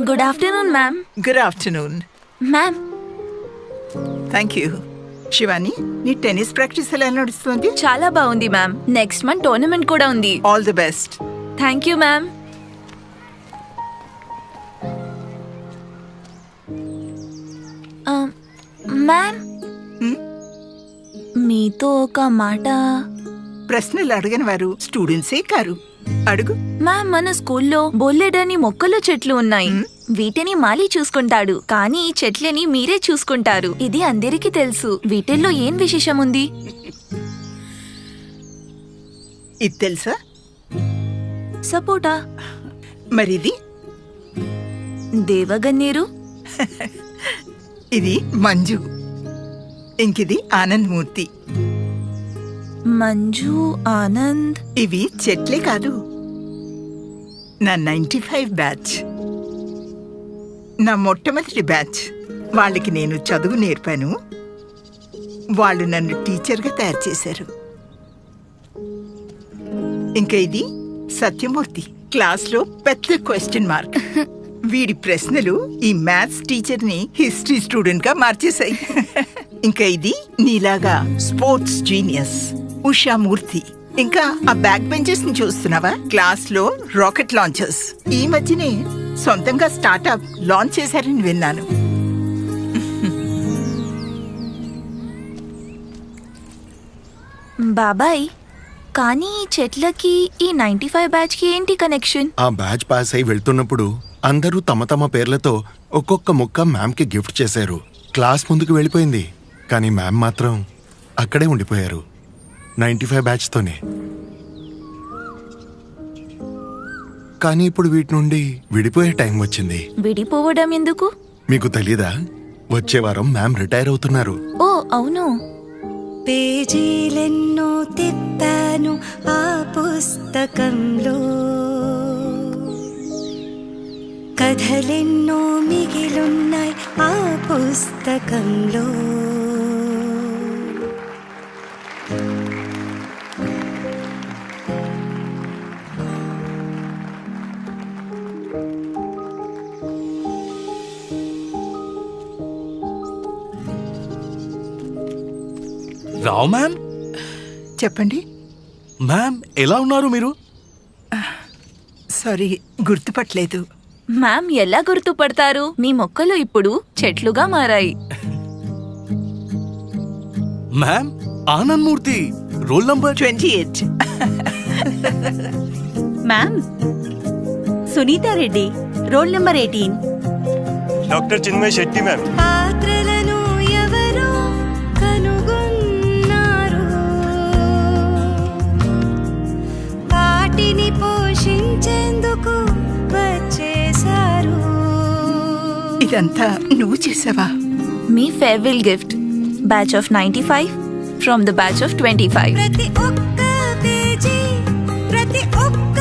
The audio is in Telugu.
Good afternoon ma'am. Good afternoon ma'am. Thank you. Shivani, నీ టెన్నిస్ ప్రాక్టీస్ ఎలా నడుస్తుంది? చాలా బాగుంది మ్యామ్. నెక్స్ట్ మంత్ టోర్నమెంట్ కూడా ఉంది. All the best. Thank you ma'am. Ma'am, మీతో ఒక మాట. ప్రశ్నలు అడగని వారు స్టూడెంట్సే కారు. అడుగు. మ్యామ్, మన స్కూల్లో బోల్లెడని మొక్కలు చెట్లు ఉన్నాయి. వీటిని మాలి చూసుకుంటాడు, కానీ ఈ చెట్లని మీరే చూసుకుంటారు. ఇది అందరికీ తెలుసు. వీటిల్లో ఏం విశేషం ఉంది? ఇది తెలుసా? సపోటా. మరిది? దేవగన్నేరు. ఇది మంజు. ఇంకిది ఆనంద్ మూర్తి. మంజు, ఆనంద్. ఇవి చెట్లే కాదు, నా 95 బ్యాచ్. నా మొట్టమొదటి బ్యాచ్. వాళ్ళకి నేను చదువు నేర్పాను. వాళ్ళు నన్ను టీచర్గా తయారు చేశారు. ఇంకా ఇది సత్యమూర్తి. క్లాస్లో పెద్ద క్వశ్చన్ మార్క్. వీడి ప్రశ్నలు ఈ మ్యాథ్స్ టీచర్ని హిస్టరీ స్టూడెంట్గా మార్చేశాయి. ఇంకా ఇది నీలాగా స్పోర్ట్స్ జీనియస్ ఉషామూర్తి. ఇంకా ఆ బ్యాక్ బెంచెస్ ని చూస్తున్నావా? క్లాస్ లో రాకెట్ లాంచర్స్. ఈ మధ్యనే సొంతంగా స్టార్ట్అప్ లాంచ్ చేశారని విన్నాను. బాబాయ్, కానీ ఈ చెట్లకి ఈ 95 బ్యాచ్ కి ఏంటి కనెక్షన్? ఆ బ్యాచ్ పాస్ అయి వెళ్తున్నప్పుడు అందరూ తమ తమ పేర్లతో ఒక్కొక్క ముక్క మ్యామ్ కి గిఫ్ట్ చేశారు. క్లాస్ ముందుకు వెళ్ళిపోయింది, కానీ మ్యామ్ మాత్రం అక్కడే ఉండిపోయారు 95 బ్యాచ్ తోనే. కానీ ఇప్పుడు వీటి నుండి విడిపోయే టైం వచ్చింది. విడిపోవడం ఎందుకు? మీకు తెలీదా? వచ్చే వారం మ్యామ్ రిటైర్ అవుతున్నారు. ఓ అవును. పేజీలెన్నో తిప్పాను ఆ పుస్తకంలో, కథలెన్నో మిగిలున్నాయి ఆ పుస్తకంలో. రావు మ్యామ్. చెప్పండి మ్యామ్, ఎలా ఉన్నారు మీరు? సారీ, గుర్తుపట్టలేదు. మ్యామ్ ఎలా గుర్తుపడతారు? మీ మొక్కలు ఇప్పుడు చెట్లుగా మారాయి. Ma'am, Anand Murthy, roll number 28. Ma'am, Sunita Reddy, roll number 18. Doctor Chinmay Shetty ma'am. పాత్రలను ఎవరో కనుగొన్నారు, వాటిని పోషించేందుకు వచ్చేశారు. ఇదంతా నువ్వు చేసావా? మీ farewell gift, batch of 95 from the batch of 25. ప్రతి ఒక్క పేజీ, ప్రతి ఒక్క